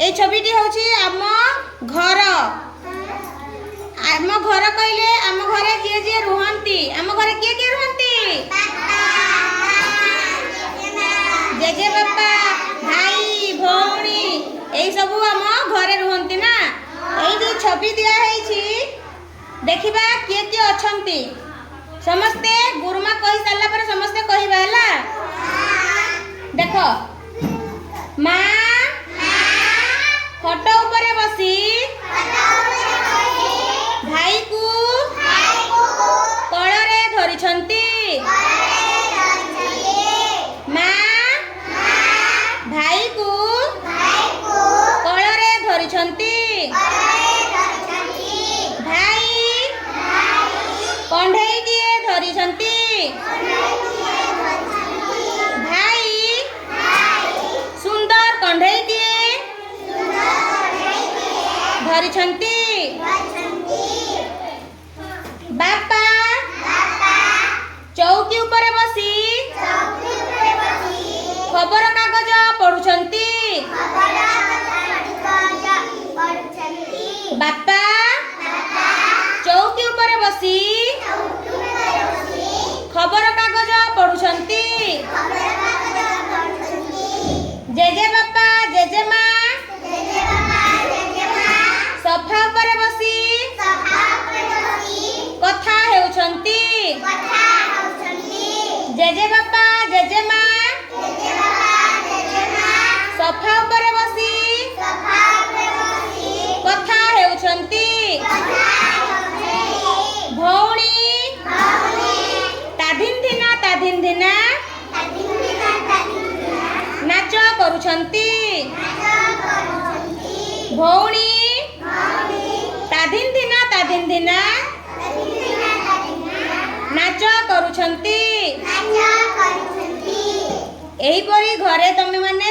এই ছবিটি হচ্ছে আম ঘর। आम घर कहले आम घरे किए किए रुहंती आम घरे किए किए रुहंती जेजे बापा भाई भौणी एई सब आम घरे रुहंती ना। एई जो छवि दिया है देखिबा किए किए अछंती समस्ते गुरुमा कहि सारला पर समस्ते कहिबा हला। देखो माँ खट ऊपर बसी भाई को कଳରେ धरिछंती। माँ भाई को कଳରେ धरिछंती। भाई कंढेई दिए धरिछंती। भाई सुंदर कंढेई दिए धरिछंती। बापा चौकी ऊपर बसी खबर कागज पढ़ुछंती। बापा चौकी ऊपर बसी खबर कागज पढ़ुछंती। जेजे बापा जेजे माँ सोफा ऊपर बसी कथा हेउछंती। जेजे बापा जेजे माँ सोफा ऊपर बसी कथा हेउछंती। भौणी ताधिन धिना नाच करुछंती। भौणी ताधिन धिना नाच करुछंती। एहीपरी घरे तमे माने